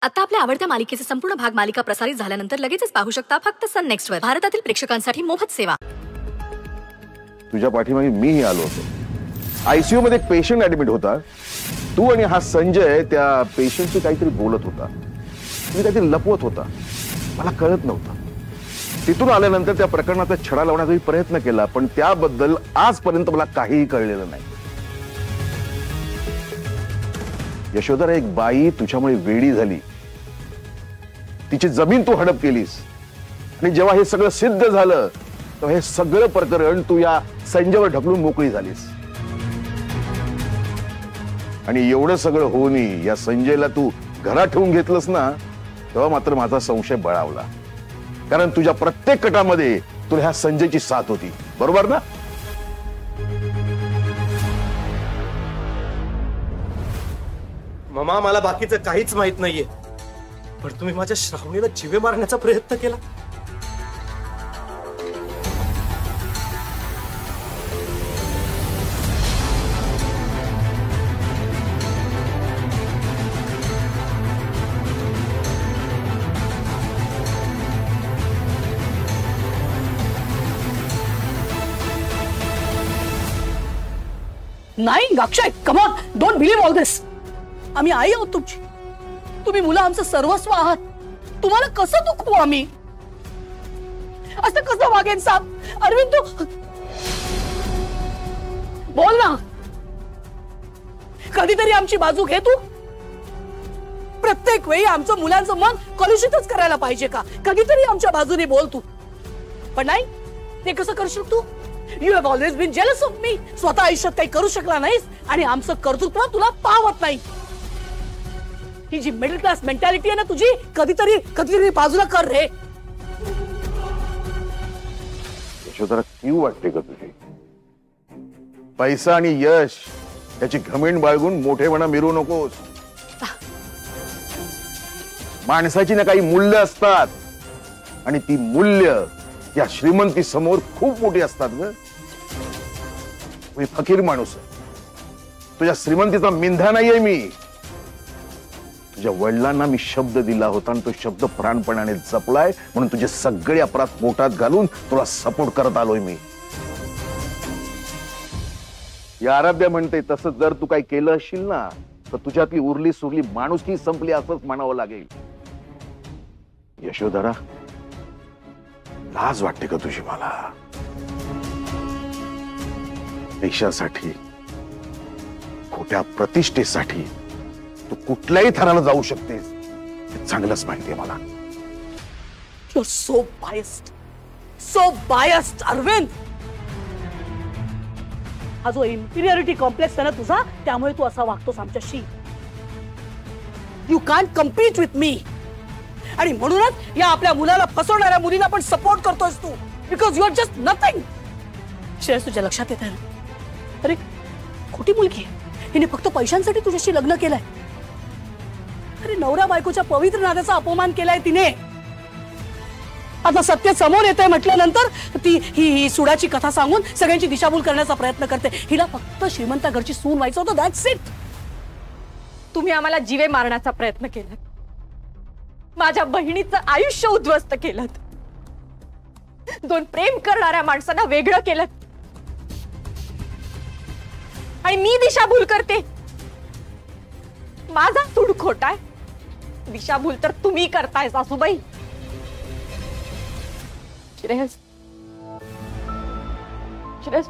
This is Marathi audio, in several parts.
आता आपल्या आवडत्या मालिकेचे संपूर्ण भाग मालिका प्रसारित झाल्यानंतर लगेचच पाहू शकता फक्त सन नेक्स्ट वर. भारतातील प्रेक्षकांसाठी मोफत सेवा. तुझ्या पाठीमागे मीही आलो होतो. आयसीयू मध्ये एक पेशंट ऍडमिट होता. तू आणि हा संजय त्या पेशंटशी काहीतरी बोलत होता. तुम्ही काहीतरी लपवत होता. मला कळत नव्हतं. तिथून आल्यानंतर त्या प्रकरणाचा छडा लावण्याचा प्रयत्न केला, पण त्याबद्दल आजपर्यंत मला काहीही कळलेलं नाही. यशोधरा, एक बाई तुझ्यामुळे वेडी झाली. तिची जमीन तू हडप केलीस आणि जेव्हा हे सगळं सिद्ध झालं तेव्हा हे सगळं प्रकरण तू या संजयवर ढकलून मोकळी झालीस. आणि एवढं सगळं होऊनही या संजयला तू घरात ठेवून घेतलंस ना, तेव्हा मात्र माझा संशय बळावला. कारण तुझ्या प्रत्येक कटामध्ये तुला ह्या संजयची साथ होती, बरोबर ना? मामा, मला बाकीचं काहीच माहित नाहीये, पण तुम्ही माझ्या श्रावणीला जीवे मारण्याचा प्रयत्न केला. नाही Akshay, come on, don't believe all this. आम्ही आई आहोत तुमची. तुम्ही मुलं आमचं सर्वस्व आहात. तुम्हाला कसं दुखवू आम्ही? असं कसं वागेन साहेब? अरविंद, तू बोल ना. कधीतरी आमची बाजू घे तू. प्रत्येक वेळी आमचं मुलांचं मन कलुषितच करायला पाहिजे का? कधीतरी आमच्या बाजूने बोल तू. पण नाही, ते कसं करशील तू? You have always been jealous of me. स्वतः आयुष्यात काही करू शकला नाहीस आणि आमचं कर्तृत्व तुला पावत नाही. ही जी मिडल क्लास मेंटॅलिटी आहे ना तुझी, कधीतरी बाजूला कर रे. यशोधरा, क्यू वाटते का तुझी? पैसा आणि यश याची घमेंड बाळगून मोठेपणा मिरवू नकोस. माणसाची ना काही मूल्य असतात आणि ती मूल्य या श्रीमंती समोर खूप मोठी असतात. ग मी फकीर माणूस आहे. तुझ्या श्रीमंतीचा मिंधा नाहीये मी. तुझ्या वडिलांना मी शब्द दिला होता आणि तो शब्द प्राणपणाने जपलाय, म्हणून तुझे सगळे अपराध पोटात घालून तुला सपोर्ट करत आलोय मी. या आराध्या म्हणते तसं जर तू काही केलं असशील ना, तर तुझ्यातली उरली सुरली माणुसकी संपली असंच म्हणावं लागेल. यशोधरा, लाज वाटते का तुझी मला? पैशासाठी, खोट्या प्रतिष्ठेसाठी तू कुठल्याही थराला जाऊ शकतेस, हे चांगलंच माहितीये मला. You're so biased. So biased, Arvind. हा जो इन्फिरियरिटी कॉम्प्लेक्स आहे ना तुझा, त्यामुळे तू असा वागतोस आमच्याशी. You can't compete with me. आणि म्हणूनच या आपल्या मुलाला फसवणाऱ्या मुलीला पण सपोर्ट करतोयस तू. Because you are just nothing. Shreyas, तुझ्या लक्षात येत आहे ना? अरे, खोटी मुलगी आहे. हिने फक्त पैशांसाठी तुझ्याशी लग्न केलंय. अरे, नवरा बायकोच्या पवित्र नात्याचा अपमान केलाय तिने. आता सत्य समोर येतंय म्हटल्यानंतर ती ही सुडाची कथा सांगून सगळ्यांची दिशाभूल करण्याचा प्रयत्न करते. हिला फक्त श्रीमंता घरची सून व्हायचं होतं. That's it. तुम्ही आम्हाला जीवे मारण्याचा प्रयत्न केला. माझ्या बहिणीचं आयुष्य उद्ध्वस्त केलं. दोन प्रेम करणाऱ्या माणसांना वेगळं केलं आणि मी दिशाभूल करते. माझा सूड खोटा आहे. दिशाभूल तर तुम्ही करताय सासूबाई. श्रेयस,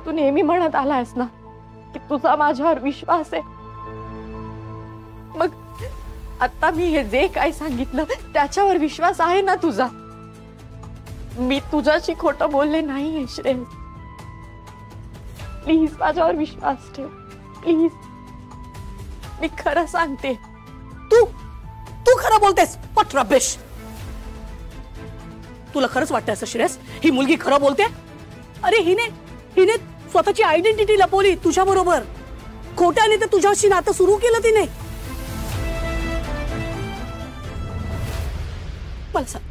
तू नेहमी म्हणत आलायस ना की तुझा माझ्यावर विश्वास आहे. मग आता मी हे जे काय सांगितलं त्याच्यावर विश्वास आहे ना तुझा? मी तुझ्याशी खोटं बोलले नाहीये श्रेयस. प्लीज माझ्यावर विश्वास ठेव. प्लीज, मी खरं सांगते. तू खरं बोलतेस? What rubbish. तुला खरंच वाटतं असं श्रेयस ही मुलगी खरं बोलते? अरे, हिने स्वतःची आयडेंटिटी लपवली तुझ्या बरोबर. खोट्याने तर तुझ्याशी नातं सुरू केलं तिने. मला सांग,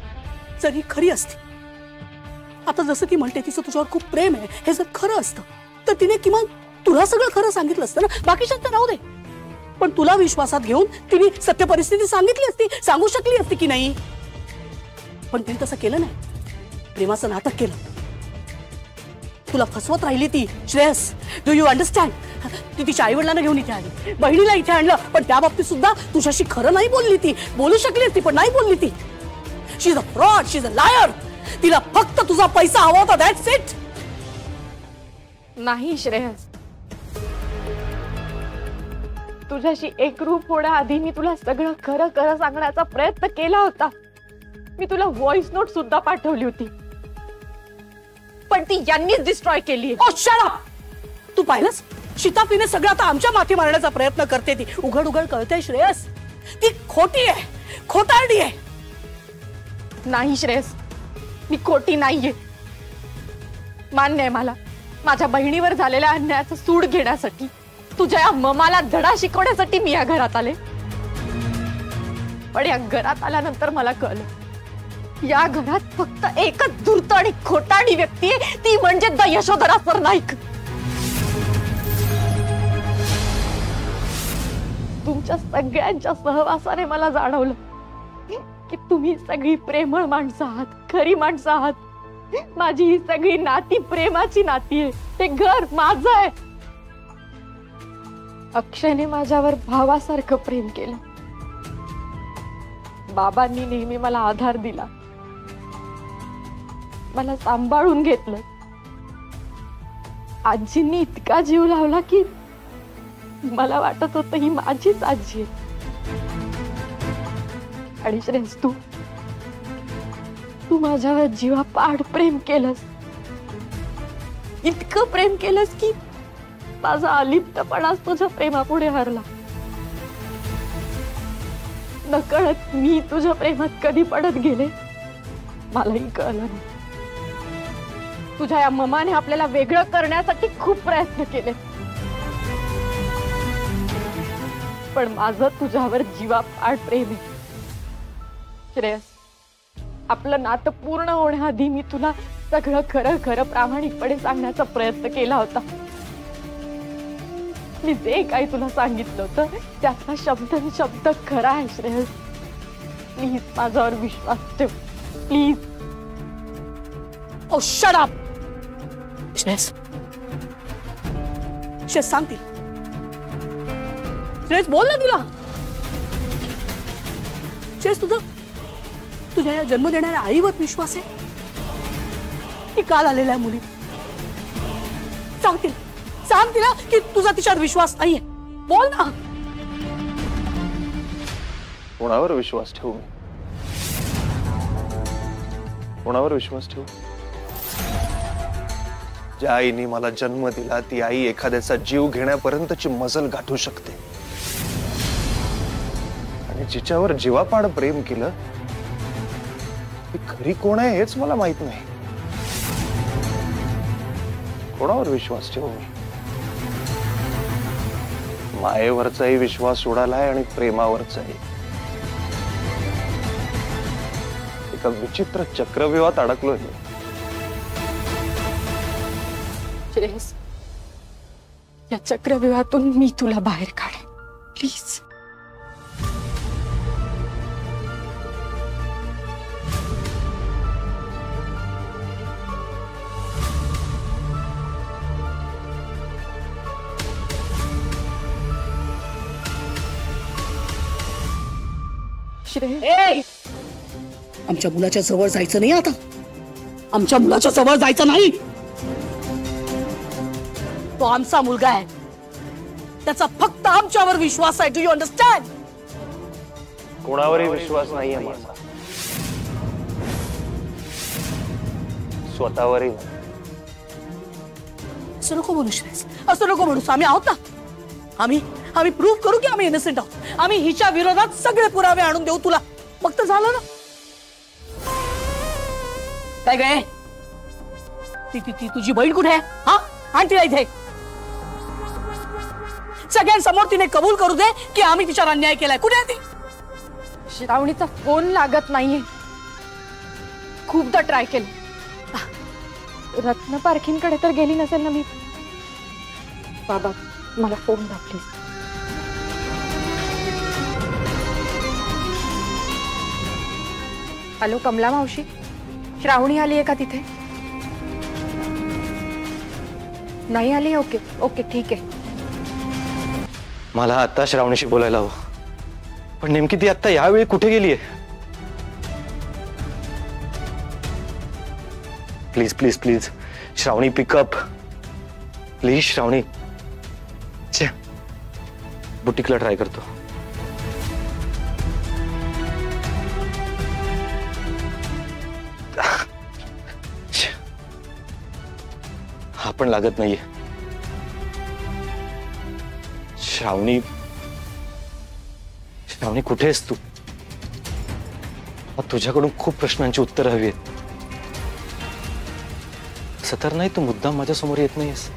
जर ही खरी असती, आता जसं ती म्हणते तिचं तुझ्यावर खूप प्रेम आहे, हे जर खरं असतं तर तिने किमान तुला सगळं खरं सांगितलं असतं ना. बाकीच्यांचं राहू दे. पण तुला विश्वासात घेऊन तिने सत्य परिस्थिती सांगितली असती, सांगू शकली असती की नाही? पण तिने तसं केलं नाही, प्रेमाचं नाटक केलं. तुला फसवत राहिली ती. Shreyas, do you understand? ती तिच्या आई वडिलांना घेऊन इथे आली, बहिणीला इथे आणलं, पण त्या बाबतीत सुद्धा तुझ्याशी खरं नाही बोलली ती. बोलू शकली असती पण नाही बोलली ती. She is a fraud, she is a liar. तिला फक्त तुझा पैसा हवा होता, दॅट्स इट. नाही श्रेयस, तुझ्याशी एकरूप होण्याआधी मी तुला सगळं खरं खरं सांगण्याचा प्रयत्न केला होता. मी तुला व्हॉइस नोट सुद्धा पाठवली होती, पण ती यांनीच डिस्ट्रॉय केली. ओ शट अप. तू पाहिलंस, शिताफीने सगळं आता आमच्या माथी मारण्याचा प्रयत्न करते. ती उघड उघड कळते श्रेयस, ती खोटी आहे, खोटारडी आहे. नाही श्रेयस, मी खोटी नाहीये. मान्य आहे मला, माझ्या बहिणीवर झालेल्या अन्यायाचं सूड घेण्यासाठी, तुझ्या या ममाला धडा शिकवण्यासाठी मी या घरात आले. पण या घरात आल्यानंतर मला कळलं, या घरात फक्त एकच धूर्त आणि खोटारडी व्यक्ती आहे, ती म्हणजे द यशोधरा सरनाईक. तुमच्या सगळ्यांच्या सहवासाने मला जाणवलं की तुम्ही सगळी प्रेमळ माणसं आहात, खरी माणसं आहात. माझी ही सगळी नाती प्रेमाची नाती आहे. ते घर माझं आहे. अक्षयने माझ्यावर भावासारखं प्रेम केलं. बाबांनी नेहमी मला आधार दिला, मला सांभाळून घेतलं. आजींनी इतका जीव लावला की मला वाटत होतं ही माझीच आजी आहे. आणि श्रेयस, तू माझ्यावर जीवापाड प्रेम केलंस. इतकं प्रेम केलंस की माझा अलिप्तपणाच तुझ्या प्रेमापुढे हरला. नकळत मी तुझ्या प्रेमात कधी पडत गेले मलाही कळलं नाही. तुझ्या या ममाने आपल्याला वेगळं करण्यासाठी खूप प्रयत्न केले, पण माझं तुझ्यावर जीवापाड प्रेम आहे. श्रेयस, आपलं नातं पूर्ण होण्याआधी मी तुला सगळं खरं खरं प्रामाणिकपणे सांगण्याचा प्रयत्न केला होता. मी जे काही तुला सांगितलं होतं त्याचा शब्द शब्द खरा आहे. श्रेयस, प्लीज माझ्यावर विश्वास ठेव, please. Oh shut up. Shreyas, Shreyas सांगतील. श्रेयस बोल ना तिला. श्रेयस, तुझ्या या जन्म देणाऱ्या आईवर विश्वास आहे? ती काल आलेल्या मुली सांगतील, सांग तिला की तुझा तिच्यावर विश्वास नाहीये. बोल ना. कोणावर विश्वास ठेवू मी? कोणावर विश्वास ठेवू? ज्या आईने मला जन्म दिला ती आई एखाद्याचा जीव घेण्यापर्यंतची मजल गाठू शकते, आणि जिच्यावर जीवापाड प्रेम केलं ती खरी कोण आहे हेच मला माहित नाही. कोणावर विश्वास ठेवू मी? मायेवरचाही विश्वास उडालाय आणि प्रेमावरचाही. एका विचित्र चक्रव्यूहात अडकलोय. श्रेयस, या चक्रव्यूहातून मी तुला बाहेर काढेन, प्लीज. श्रेयस, आमच्या मुलाच्या जवळ जायचं नाही आता. आमच्या मुलाच्या जवळ जायचं नाही. तो आमचा मुलगा आहे, त्याचा फक्त आमच्यावर विश्वास आहे. Do you understand? कोणावरही विश्वास नाहीये माझा, स्वतःवरही. असं नको बोलू श्रेयस, असं नको बोलू. आम्ही आहोत ना. आम्ही प्रूव्ह करू की आम्ही इनोसेंट आहोत. आम्ही हिच्या विरोधात सगळे पुरावे आणून देऊ तुला, मग तर झालं ना. काय गे, ती तुझी बहीण कुठे आहे? हा, आण तिला इथे. सगळ्यांसमोर तिने कबूल करू दे की आम्ही तिच्यावर अन्याय केलाय. कुठे आहे ती? श्रावणीचा फोन लागत नाहीये. खूपदा ट्राय केलं. रत्न पारखींकडे तर गेली नसेल ना मी? बाबा, मला फोन द्या प्लीज. हॅलो कमला मावशी, श्रावणी आली आहे का तिथे? नाही आली? ओके ओके ठीक आहे. मला आता श्रावणीशी बोलायला हवं, पण नेमकी ती आता यावेळी कुठे गेलीये? Please please please Shravani pick up, please Shravani. बुटीकला ट्राय करतो. हा पण लागत नाहीये. श्रावणी, श्रावणी कुठे आहेस तू? तुझ्याकडून खूप प्रश्नांची उत्तरं हवी आहेत. असं तर नाही तू मुद्दाम माझ्या समोर येत नाहीस?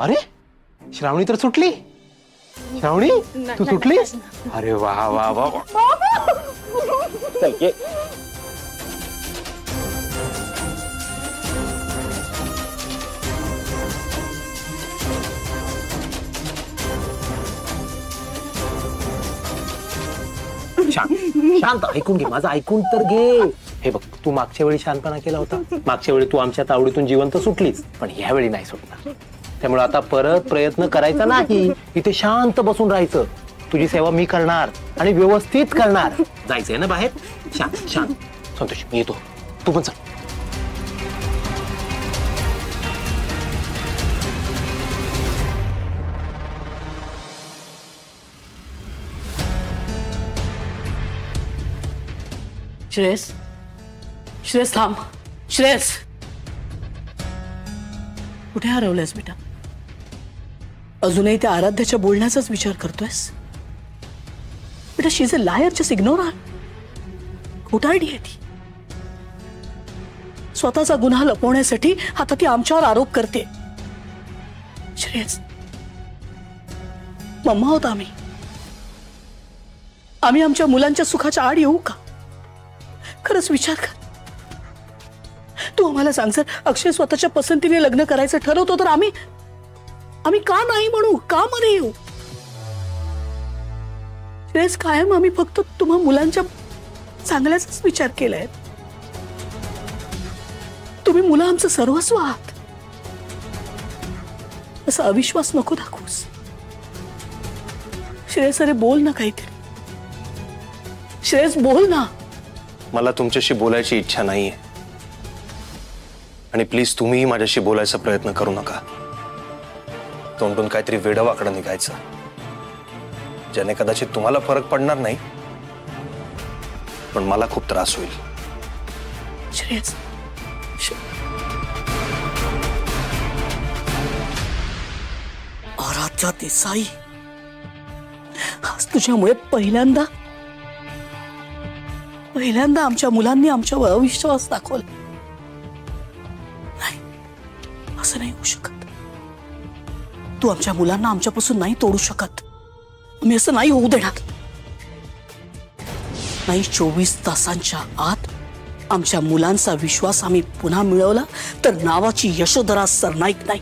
अरे श्रावणी तर सुटली. श्रावणी तू सुटलीस? अरे वा वा वा वा. चल ये. शांत ऐकून घे, माझं ऐकून तर घे. हे बघ, तू मागच्या वेळी शांतपणा केला होता, मागच्या वेळी तू आमच्या तावडीतून जिवंत सुटलीस, पण ह्यावेळी नाही सुटणार. त्यामुळे आता परत प्रयत्न करायचा नाही, इथे शांत बसून राहायचं. तुझी सेवा मी करणार आणि व्यवस्थित करणार. जायचंय ना बाहेर? शांत शांत. संतोष मी येतो, तू पण चल. श्रेयस, श्रेयस थांब. श्रेयस कुठे हरवलंयस बेटा? अजूनही त्या आराध्याच्या बोलण्याचाच विचार करतोयस? बेटा शी इज अ लायर, जस्ट इग्नोर हर. खोटारडी आहे ती. स्वतःचा गुन्हा लपवण्यासाठी आता ती आमच्यावर आरोप करते. श्रेयस, मम्मा होत आम्ही आमच्या मुलांच्या सुखाच्या आड येऊ का? खरंच विचार कर. तू आम्हाला सांग, जर अक्षय स्वतःच्या पसंतीने लग्न करायचं ठरवतो तर आम्ही का नाही म्हणू, का मध्ये येऊ? श्रेयस, कायम आम्ही फक्त तुम्हा मुलांच्या चांगल्याचाच विचार केलाय. तुम्ही मुलं आमचं सर्वस्व आहात. असा अविश्वास नको दाखवूस. श्रेयस अरे बोल ना काहीतरी. श्रेयस बोल ना. मला तुमच्याशी बोलायची इच्छा नाहीये, आणि प्लीज तुम्हीही माझ्याशी बोलायचा प्रयत्न करू नका. तोंडून काहीतरी वेडवाकडं निघायचं, ज्याने कदाचित तुम्हाला फरक पडणार नाही, पण मला खूप त्रास होईल. श्रेयस, आराध्या देसाई, आज तुझ्यामुळे पहिल्यांदा आमच्या मुलांनी आमच्यावर अविश्वास दाखवला. नाही, असं नाही होऊ शकत. तू आमच्या मुलांना आमच्यापासून नाही तोडू शकत. मी असं नाही होऊ देणार. नाही, 24 तासांच्या आत आमच्या मुलांचा विश्वास आम्ही पुन्हा मिळवला तर नावाची यशोधरा सरनाईक नाही.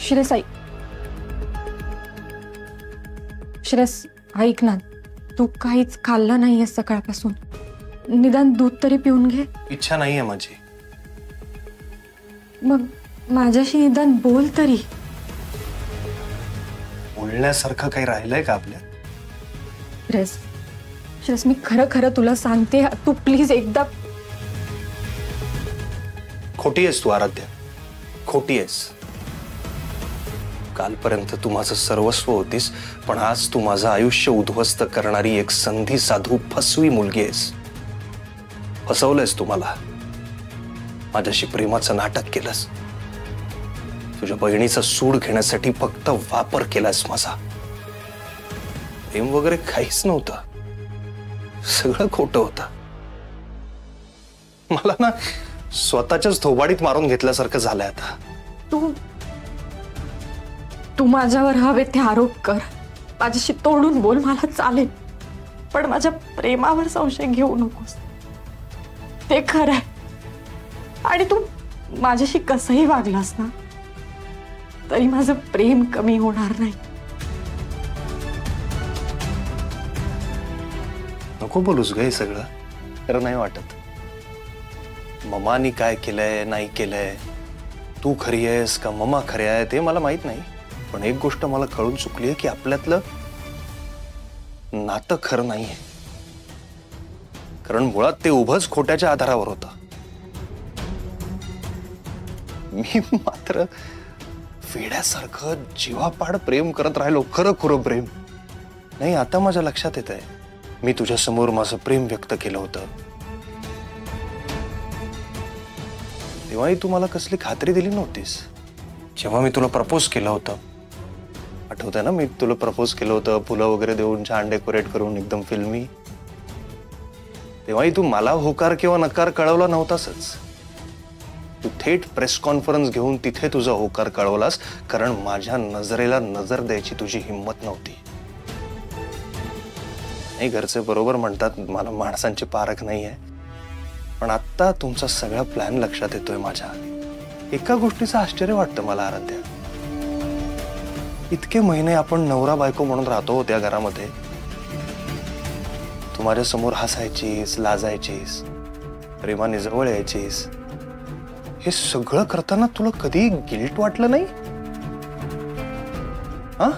श्रेयस ऐक. श्रेयस ऐक ना, तू काहीच खाल्लं नाहीयेस सकाळपासून. निदान दूध तरी पिऊन घे. इच्छा नाहीये माझी. मग माझ्याशी निदान बोल तरी. बोलण्यासारखं काही राहिलंय का आपल्या? श्रेयस, मी खरं खरं तुला सांगते, तू प्लीज एकदा. खोटी आहेस तू आराध्या, खोटी आहेस. कालपर्यंत तू माझं सर्वस्व होतीस, पण आज तू माझं आयुष्य उद्ध्वस्त करणारी एक संधी साधू फसवी मुलगी आहेस. फसवलंयस तू मला. माझ्याशी प्रेमाचं नाटक केलंस. तुझ्या बहिणीचा सूड घेण्यासाठी फक्त वापर केलास माझा. प्रेम वगैरे काहीच नव्हतं. सगळं खोटं होतं. मला ना स्वतःच्याच थोबाडीत मारून घेतल्यासारखं झालंय आता. तू माझ्यावर हवे ते आरोप कर, माझ्याशी तोडून बोल, मला चालेल, पण माझ्या प्रेमावर संशय घेऊ नकोस. ते खरं आहे. आणि तू माझ्याशी कसंही वागलास ना तरी माझं प्रेम कमी होणार नाही. नको बोलूस ग हे सगळं. खरं नाही वाटत. ममानी काय केलंय नाही केलंय, तू खरी आहेस का ममा खरी आहे ते मला माहित नाही. पण एक गोष्ट मला कळून चुकली आहे की आपल्यातलं नातं खरं नाहीये. कारण मुळात ते उभंच खोट्याच्या आधारावर होतं. मी मात्र वेड्यासारखं जीवापाड प्रेम करत राहिलो. खरं खुरं प्रेम नाही. आता माझ्या लक्षात येत आहे, मी तुझ्या समोर माझं प्रेम व्यक्त केलं होतं तेव्हाही तू मला कसली खात्री दिली नव्हतीस. जेव्हा मी तुला प्रपोज केलं होतं, आठवतंय ना, मी तुला प्रपोज केलं होतं फुलं वगैरे देऊन, छान डेकोरेट करून, एकदम फिल्मी. तेव्हाही तू मला होकार किंवा नकार कळवला नव्हतासच. तू थेट प्रेस कॉन्फरन्स घेऊन तिथे तुझा होकार कळवलास, कारण माझ्या नजरेला नजर द्यायची तुझी हिंमत नव्हती. नाही, घरचे बरोबर म्हणतात मला माणसांची पारख नाहीये. पण आता तुमचा सगळा प्लॅन लक्षात येतोय माझ्या. एका गोष्टीचं आश्चर्य वाटतं मला आराध्या. इतके महिने आपण नवरा बायको म्हणून राहतो त्या घरामध्ये. तू माझ्या समोर हसायचीस, लाजायचीस, प्रेमाने जवळ यायचीस. हे सगळं करताना तुला कधी गिल्ट वाटलं नाही? हा,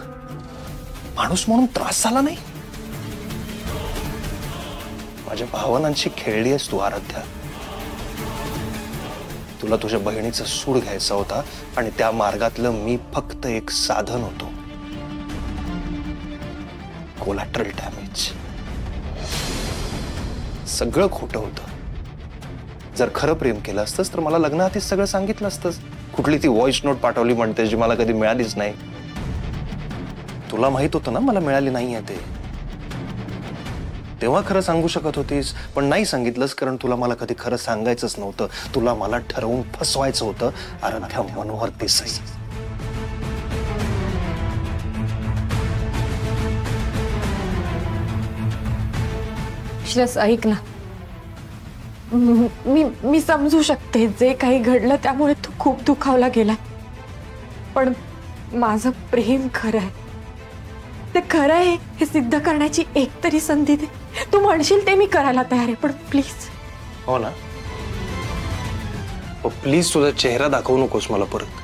माणूस म्हणून त्रास झाला नाही? माझ्या भावनांशी खेळली आहेस तू आराध्या. तुला तुझ्या बहिणीचा सूड घ्यायचा होता आणि त्या मार्गातलं मी फक्त एक साधन होतो. Collateral damage. सगळं खोटं होतं. जर खरं प्रेम केलं असतंस तर मला लग्नाआधीच सगळं सांगितलं असतंस. कुठली ती व्हॉइस नोट पाठवली म्हणते जी मला कधी मिळालीच नाही. तुला माहित होतं ना मला मिळाली नाहीये ते. तेव्हा खरं सांगू शकत होतीस, पण नाही सांगितलंस कारण तुला मला कधी खरं सांगायचंच नव्हतं. तुला मला ठरवून फसवायचं होतं. आराध्या मनोहर देसाई. श्रेयस, ऐक ना, मी समजू शकते जे काही घडलं त्यामुळे तू खूप दुखावला गेला, पण माझं प्रेम खरं आहे. ते खरं आहे हे सिद्ध करण्याची एक तरी संधी दे. तू म्हणशील ते मी करायला तयार आहे, पण प्लीज. हो ना, प्लीज तुझा चेहरा दाखवू नकोस मला परत.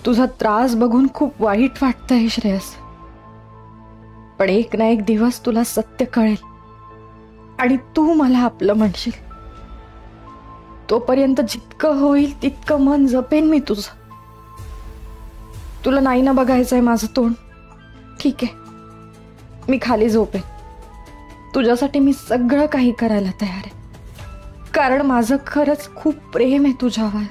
तुझा त्रास बघून खूप वाईट वाटतंय श्रेयस, पण एक ना एक दिवस तुला सत्य कळेल आणि तू मला आपलं म्हणशील. तोपर्यंत जितकं होईल तितकं मन जपेन मी तुझं. तुला नाही ना बघायचंय माझं तोंड? ठीक आहे, मी खाली झोपेन. तुझ्यासाठी मी सगळं काही करायला तयार आहे, कारण माझं खरंच खूप प्रेम आहे तुझ्यावर.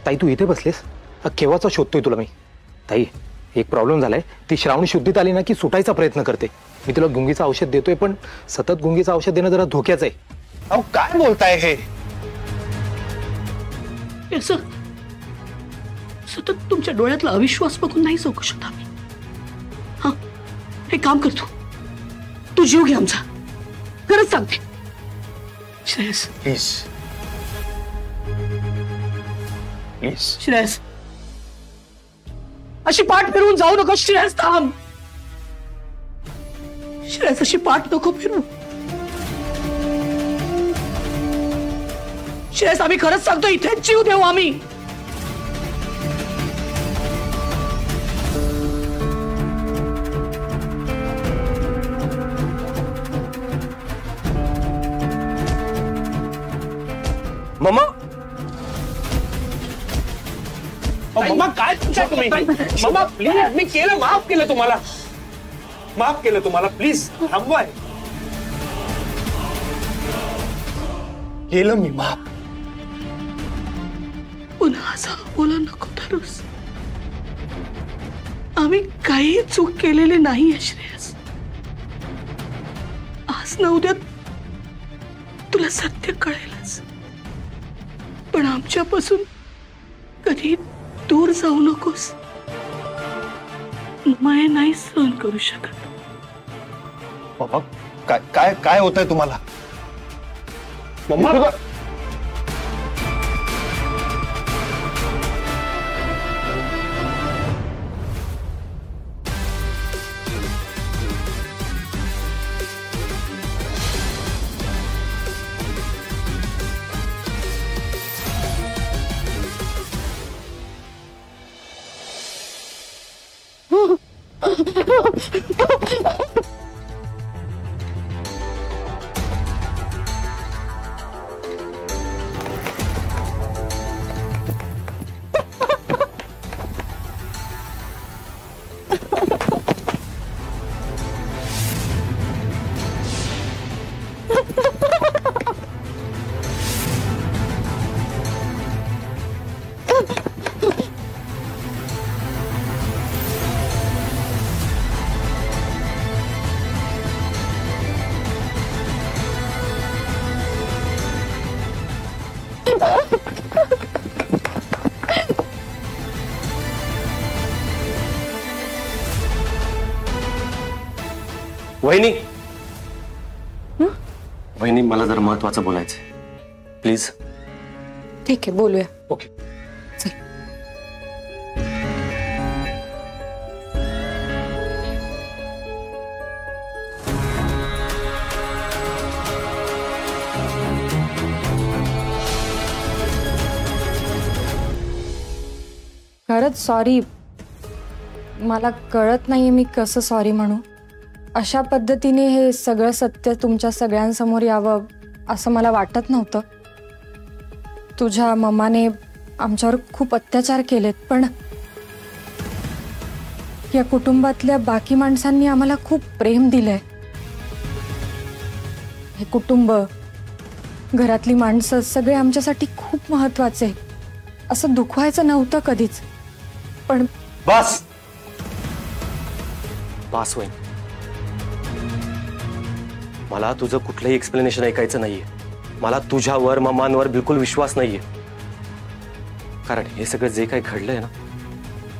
ताई तू इथे बसलीस? केव्हाचा शोधतोय तुला मी. ताई एक प्रॉब्लेम झालाय, ती श्रावणी शुद्धीत आली ना की सुटायचा प्रयत्न करते. मी तुला गुंगीचं औषध देतोय, पण सतत गुंगीचं औषध देणं जरा धोक्याचं आहे. अहो काय बोलताय हे? असं सतत तुमच्या डोळ्यातला अविश्वास बघून नाही जगू शकत आम्ही. हा, हे काम करतो, तू जीव घे आमचा, खरंच सांगते. Shreyas please please. श्रेयस, अशी पाठ फिरवून जाऊ नको. श्रेयस थांब. श्रेयस अशी पाठ नको फिरू. श्रेयस आम्ही खरंच सांगतो, इथेच जीव देऊ आम्ही. मम्मा मम्मा काय तुमच्या तुम्ही? मम्मा प्लीज, मी केलं, माफ केलं तुम्हाला, माफ केलं तुम्हाला. प्लीज थांबवाय. केलं मी माफ. पुन्हा असं बोला नको धरूस. आम्ही काही चूक केलेली नाहीये श्रेयस. आज न उद्या तुला सत्य कळेलच, पण आमच्यापासून कधी दूर जाऊ नकोस. माया नाही सहन करू शकत. मम्मा काय काय काय होतंय तुम्हाला? मम्मा वहिनी, वहिनी मला जरा महत्वाचं बोलायचंय. प्लीज. ठीक आहे, बोलूया. ओके. चल. खरंच सॉरी. मला कळत नाहीये मी कसं सॉरी म्हणू. अशा पद्धतीने हे सगळं सत्य तुमच्या सगळ्यांसमोर यावं असं मला वाटत नव्हतं. तुझ्या मम्माने आमच्यावर खूप अत्याचार केलेत, पण या कुटुंबातल्या बाकी माणसांनी आम्हाला खूप प्रेम दिलंय. हे कुटुंब, घरातली माणसं सगळे आमच्यासाठी खूप महत्वाचे. असं दुखवायचं नव्हतं कधीच, पण बस बस वहिनी, मला तुझं कुठलंही एक्सप्लेनेशन ऐकायचं नाहीये. मला तुझ्यावर मम्मांवर बिलकुल विश्वास नाहीये. कारण हे सगळं जे काही घडलंय ना,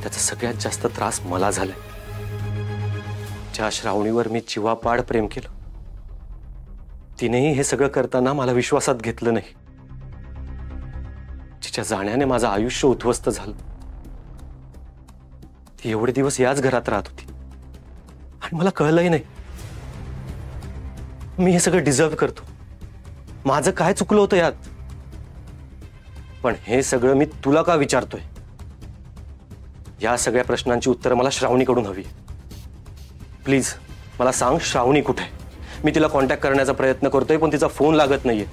त्याचा सगळ्यात जास्त त्रास मला झालाय. ज्या श्रावणीवर मी जीवापाड प्रेम केलं, तिनेही हे सगळं करताना मला विश्वासात घेतलं नाही. जिच्या जाण्याने माझं आयुष्य उद्ध्वस्त झालं. ती एवढे दिवस याच घरात राहत होती आणि मला कळलंही नाही. मी हे सगळं डिझर्व करतो. माझं काय चुकलं होतं यात? पण हे सगळं मी तुला का विचारतोय? या सगळ्या प्रश्नांची उत्तरं मला श्रावणीकडून हवी. प्लीज मला सांग, श्रावणी कुठे? मी तिला कॉन्टॅक्ट करण्याचा प्रयत्न करतोय, पण तिचा फोन लागत नाहीये.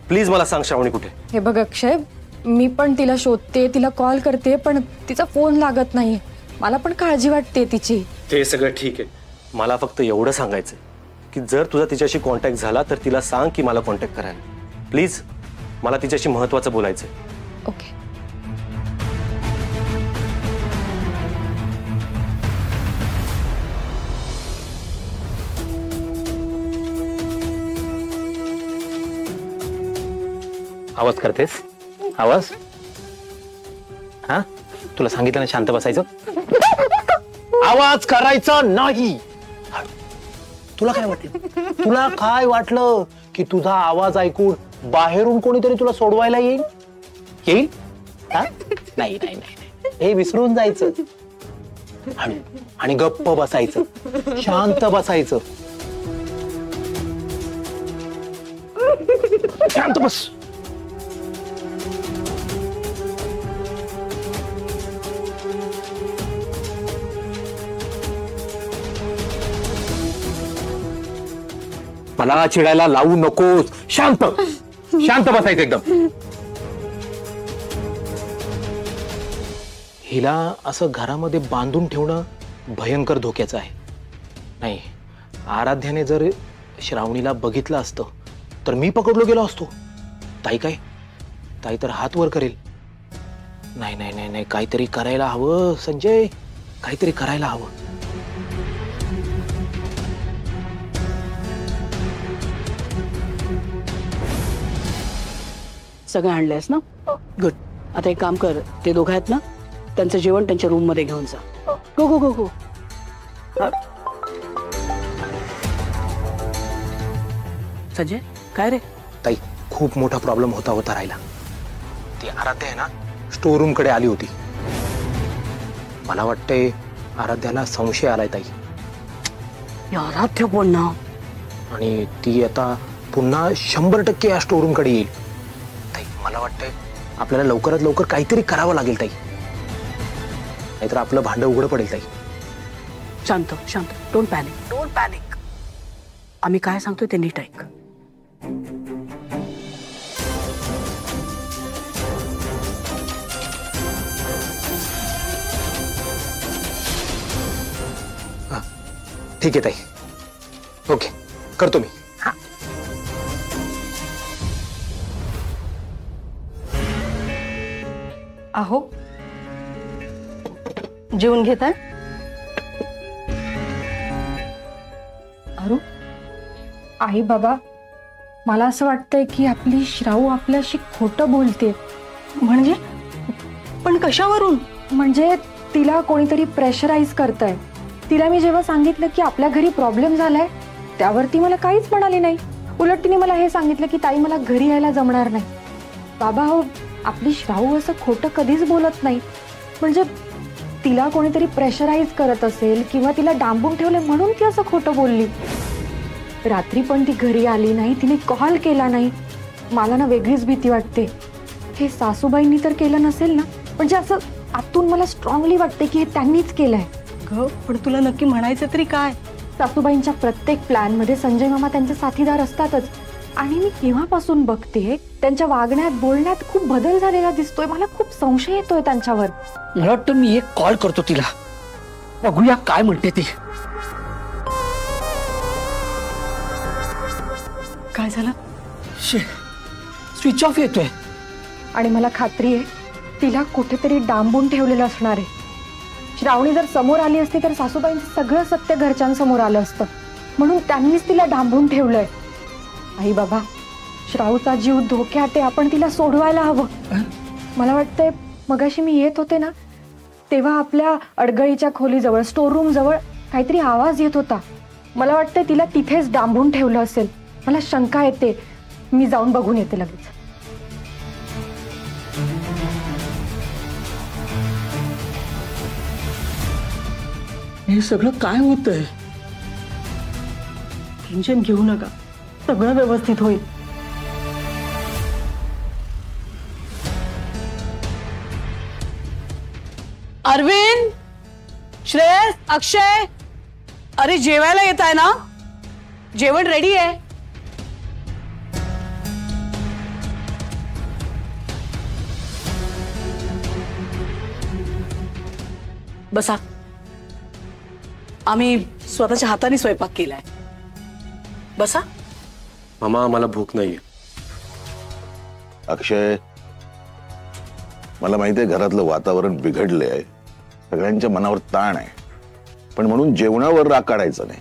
प्लीज मला सांग, श्रावणी कुठे? हे बघ अक्षय, मी पण तिला शोधते, तिला कॉल करते, पण तिचा फोन लागत नाहीये. मला पण काळजी वाटते तिची. ते सगळं ठीक आहे. मला फक्त एवढं सांगायचंय की जर तुझा तिच्याशी कॉन्टॅक्ट झाला तर तिला सांग की मला कॉन्टॅक्ट करायला. प्लीज, मला तिच्याशी महत्वाचं बोलायचंय. ओके. आवाज करतेस? आवाज? हा, तुला सांगितलं ना शांत बसायचं. आवाज करायचा नाही. तुला काय वाटलं? तुला काय वाटलं की तुझा आवाज ऐकून बाहेरून कोणीतरी तुला सोडवायला येईल? येईल? हा? नाही नाही नाही, हे विसरून जायचं आणि गप्प बसायचं, शांत बसायचं. शांत बस. मला चिडायला लावू नकोस. शांत शांत बसायचं एकदम. हिला असं घरामध्ये बांधून ठेवणं भयंकर धोक्याचं आहे. नाही, आराध्याने जर श्रावणीला बघितलं असतं तर मी पकडलो गेलो असतो. ताई काय, ताई तर हात वर करेल. नाही नाही नाही नाही, काहीतरी करायला हवं संजय, काहीतरी करायला हवं. सगळं आणलंयस ना? गुड. आता एक काम कर, ते दोघं आहेत ना, त्यांचं जेवण त्यांच्या रूम मध्ये घेऊन जा. गो गो गो गो. संजय, काय रे? ताई, खूप मोठा प्रॉब्लेम होता राहिला. ती आराध्या आहे ना, स्टोर रूम कडे आली होती. मला वाटतंय आराध्याला संशय आलाय ताई. आराध्य बोल ना. आणि ती आता पुन्हा 100% या स्टोर रूम कडे येईल. ताई, मला वाटतंय आपल्याला लवकरात लवकर काहीतरी करावं लागेल ताई, नाहीतर आपलं भांडं उघडं पडेल ताई. शांत शांत, डोंट पॅनिक, डोंट पॅनिक. आम्ही काय सांगतोय ते नीट ऐक. ठीक आहे ताई, ओके, करतो मी. हा. अहो, जेवून घेताय? अरू, आई बाबा, मला असं वाटतंय की आपली श्राऊ आपल्याशी खोटं बोलते. म्हणजे? पण कशावरून? म्हणजे तिला कोणीतरी प्रेशराईज करतंय. तिला मी जेव्हा सांगितलं की आपल्या घरी प्रॉब्लेम झालाय, त्यावर ती मला काहीच म्हणाली नाही. उलट तिने मला हे सांगितलं की ताई मला घरी यायला जमणार नाही. बाबा हो, आपली श्राऊ असं खोटं कधीच बोलत नाही. म्हणजे तिला कोणीतरी प्रेशराईज करत असेल किंवा तिला डांबून ठेवले म्हणून ती असं खोटं बोलली. रात्री पण ती घरी आली नाही, तिने कॉल केला नाही. मला ना वेगळीच भीती वाटते. हे सासूबाईंनी तर केलं नसेल ना? म्हणजे असं आतून मला स्ट्रॉंगली वाटते की हे त्यांनीच केलंय. पण तुला नक्की म्हणायचं तरी काय? सासूबाईंच्या प्रत्येक प्लॅन मध्ये संजय मामा त्यांचे साथीदार असतातच. आणि मी केव्हापासून बघते त्यांच्या वागण्यात बोलण्यात खूप बदल झालेला दिसतोय. मला खूप संशय येतोय त्यांच्यावर. मला वाटतं मी एक कॉल करतो तिला, बघूया काय म्हणते ती. काय झालं? स्विच ऑफ येतोय. आणि मला खात्री आहे तिला कुठेतरी डांबून ठेवलेलं असणार आहे. श्रावणी जर समोर आली असती तर सासूबाईंचं सगळं सत्य घरच्यांसमोर आलं असतं. म्हणून त्यांनीच तिला डांबून ठेवलंय. आई बाबा, श्राऊचा जीव धोक्यात आहे. आपण तिला सोडवायला हवं. मला वाटतंय मगाशी मी येत होते ना, तेव्हा आपल्या अडगळीच्या खोलीजवळ स्टोर रूम जवळ काहीतरी आवाज येत होता. मला वाटतंय तिला तिथेच डांबून ठेवलं असेल. मला शंका येते. मी जाऊन बघून येते लगेच. हे सगळं काय होतंय? टेन्शन घेऊ नका, सगळं व्यवस्थित होईल. अरविंद, श्रेयस, अक्षय, अरे जेवायला येत आहे ना? जेवण रेडी आहे. बसा. आम्ही स्वतःच्या हाताने स्वयंपाक केलाय. बसा. मामा, मला भूक नाहीये. अक्षय, मला माहितीये घरातलं वातावरण बिघडलंय, सगळ्यांच्या मनावर ताण आहे, पण म्हणून जेवणावर राग काढायचा नाही.